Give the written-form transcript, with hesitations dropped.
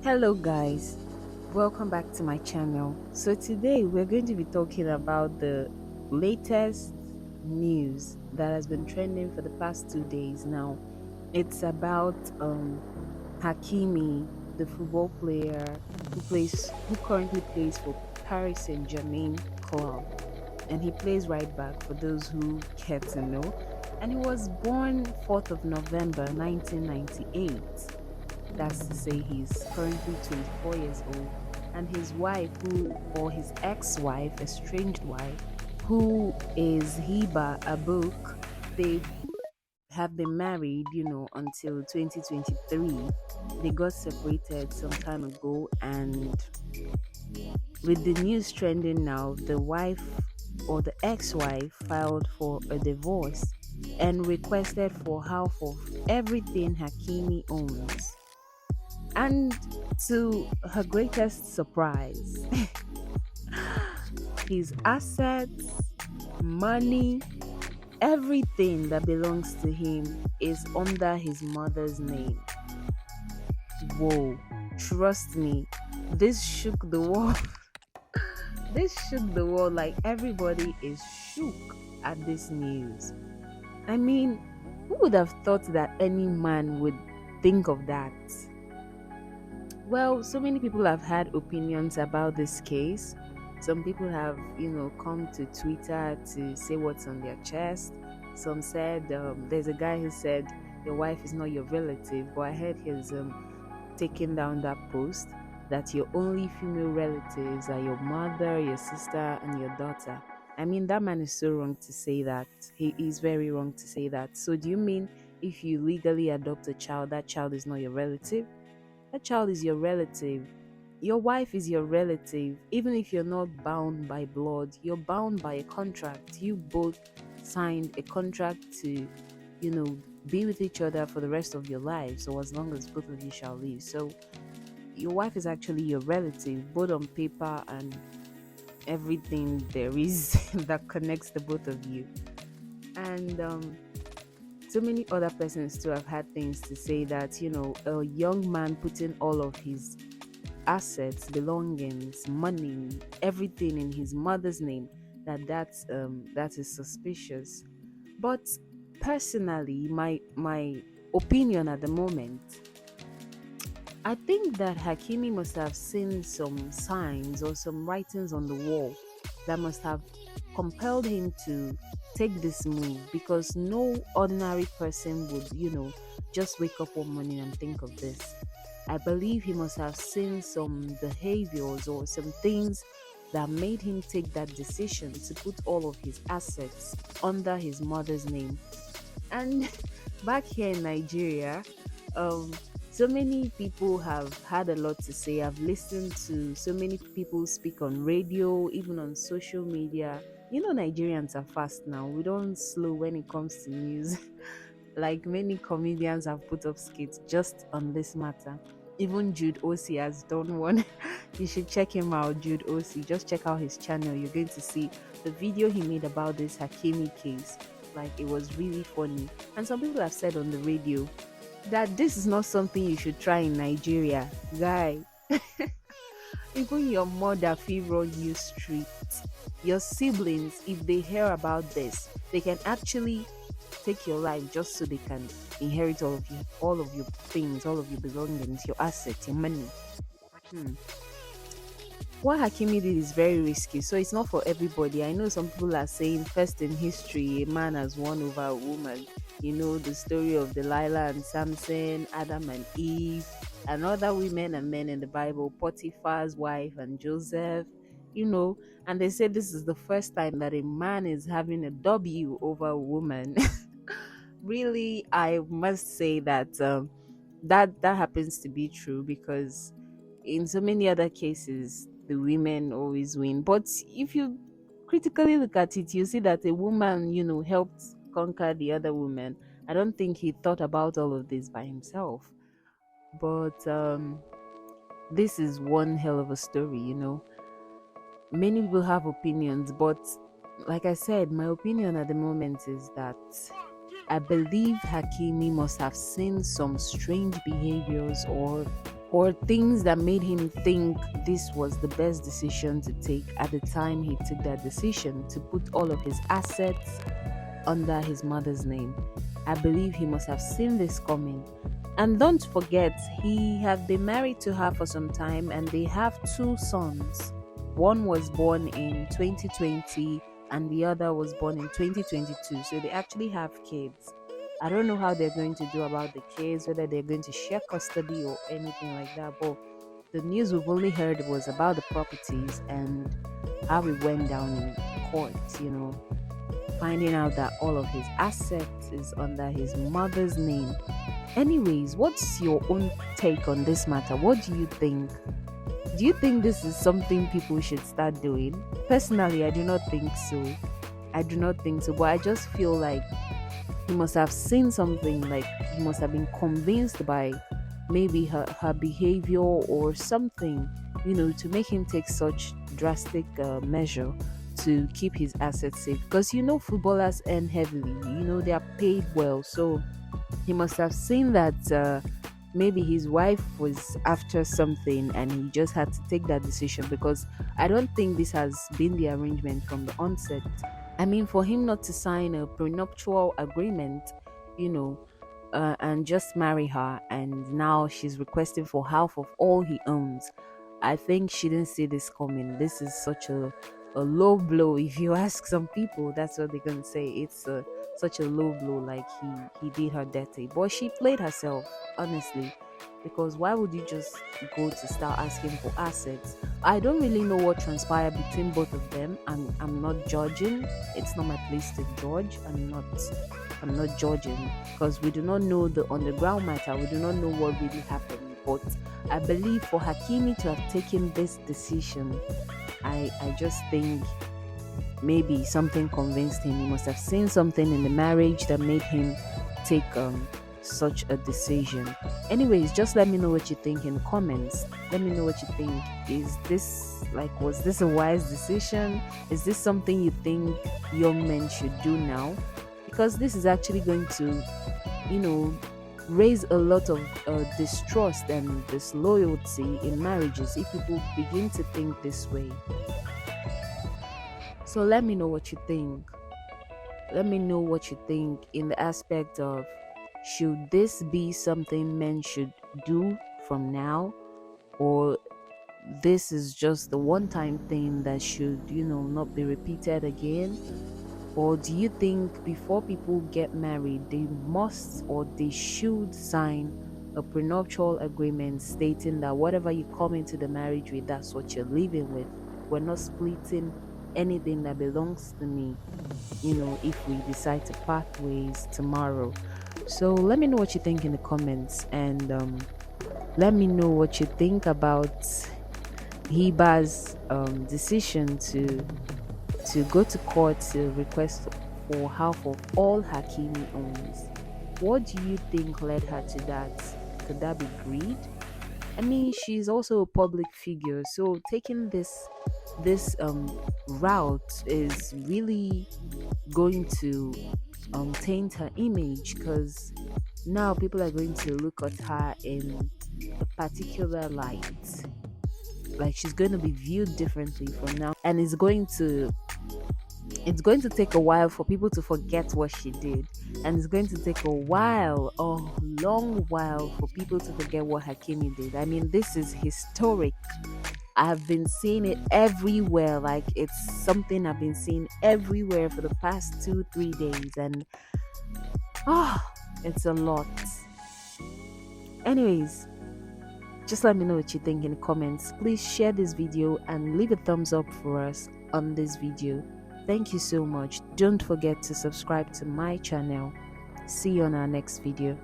Hello guys, welcome back to my channel. So today we're going to be talking about the latest news that has been trending for the past 2 days now. It's about Hakimi, the football player who currently plays for Paris Saint-Germain club, and he plays right back for those who care to know. And he was born 4th of November 1998. That's to say, he's currently 24 years old. And his wife, or his ex wife, estranged wife, who is Hiba Abuk, they have been married, until 2023. They got separated some time ago, and with the news trending now, the wife or the ex wife filed for a divorce and requested for half of everything Hakimi owns. And to her greatest surprise, his assets, money, everything that belongs to him is under his mother's name. Whoa, trust me, this shook the world. This shook the world, like everybody is shook at this news. I mean, who would have thought that any man would think of that? Well, so many people have had opinions about this case. Some people have, come to Twitter to say what's on their chest. Some said, there's a guy who said, your wife is not your relative, but I heard he's taking down that post that your only female relatives are your mother, your sister, and your daughter. I mean, that man is so wrong to say that. He is very wrong to say that. So, do you mean if you legally adopt a child, that child is not your relative? That child is your relative. Your wife is your relative. Even if you're not bound by blood, you're bound by a contract. You both signed a contract to, be with each other for the rest of your lives, or as long as both of you shall live. So your wife is actually your relative, both on paper and everything there is that connects the both of you. And so many other persons too have had things to say that, a young man putting all of his assets, belongings, money, everything in his mother's name, that is suspicious. But personally, my opinion at the moment, I think that Hakimi must have seen some signs or some writings on the wall that must have compelled him to take this move, because no ordinary person would, just wake up one morning and think of this. I believe he must have seen some behaviors or some things that made him take that decision to put all of his assets under his mother's name. And back here in Nigeria, um, so many people have had a lot to say. I've listened to so many people speak on radio, even on social media. Nigerians are fast now. We don't slow when it comes to news. Like many comedians have put up skits just on this matter. Even Jude Osi has done one. You should check him out, Jude Osi. Just check out his channel. You're going to see the video he made about this Hakimi case. Like, it was really funny. And some people have said on the radio that this is not something you should try in Nigeria. Guy, even your mother fit run you street. Your siblings, if they hear about this, they can actually take your life just so they can inherit all of your things, all of your belongings, your assets, your money. Hmm. What Hakimi did is very risky, so it's not for everybody. I know some people are saying first in history a man has won over a woman. The story of Delilah and Samson, Adam and Eve, and other women and men in the Bible, Potiphar's wife and Joseph, and they say this is the first time that a man is having a W over a woman. Really, I must say that that happens to be true, because in so many other cases the women always win. But if you critically look at it, you see that a woman, helped conquer the other woman. I don't think he thought about all of this by himself. But this is one hell of a story. Many people have opinions, but like I said, my opinion at the moment is that I believe Hakimi must have seen some strange behaviors or or things that made him think this was the best decision to take at the time he took that decision to put all of his assets under his mother's name. I believe he must have seen this coming. And don't forget, he had been married to her for some time and they have two sons. One was born in 2020 and the other was born in 2022. So they actually have kids. I don't know how they're going to do about the kids, whether they're going to share custody or anything like that. But the news we've only heard was about the properties and how it went down in court, finding out that all of his assets is under his mother's name. Anyways, what's your own take on this matter? What do you think? Do you think this is something people should start doing? Personally, I do not think so. But I just feel like he must have seen something, like he must have been convinced by maybe her behavior or something, to make him take such drastic measure to keep his assets safe. Because footballers earn heavily, they are paid well. So he must have seen that maybe his wife was after something and he just had to take that decision, because I don't think this has been the arrangement from the onset. I mean, for him not to sign a prenuptial agreement, you know, and just marry her, and now she's requesting for half of all he owns. I think she didn't see this coming. This is such a low blow. If you ask some people, that's what they're gonna say. It's such a low blow, like he did her dirty. But she played herself, honestly, because why would you just go to start asking for assets? I don't really know what transpired between both of them, and I'm not judging. It's not my place to judge. I'm not judging, because we do not know the underground matter. We do not know what really happened. But I believe for Hakimi to have taken this decision, I just think maybe something convinced him. He must have seen something in the marriage that made him take such a decision. Anyways, just let me know what you think in the comments. Let me know what you think. Was this a wise decision? Is this something you think young men should do now? Because this is actually going to, raise a lot of distrust and disloyalty in marriages if people begin to think this way. So let me know what you think. Let me know what you think in the aspect of, should this be something men should do from now, or this is just the one-time thing that should, not be repeated again? Or do you think before people get married, they must or they should sign a prenuptial agreement stating that whatever you come into the marriage with, that's what you're living with? We're not splitting anything that belongs to me, if we decide to part ways tomorrow. So let me know what you think in the comments, and let me know what you think about Hiba's decision to go to court to request for half of all Hakimi owns. What do you think led her to that? Could that be greed? I mean, she's also a public figure, so taking this route is really going to taint her image, because now people are going to look at her in a particular light. Like, she's going to be viewed differently from now, and it's going to take a while for people to forget what she did, and it's going to take a long while for people to forget what Hakimi did. I mean, this is historic. I've been seeing it everywhere. Like, it's something I've been seeing everywhere for the past 2-3 days, and it's a lot. Anyways, just let me know what you think in the comments. Please share this video and leave a thumbs up for us on this video. Thank you so much. Don't forget to subscribe to my channel. See you on our next video.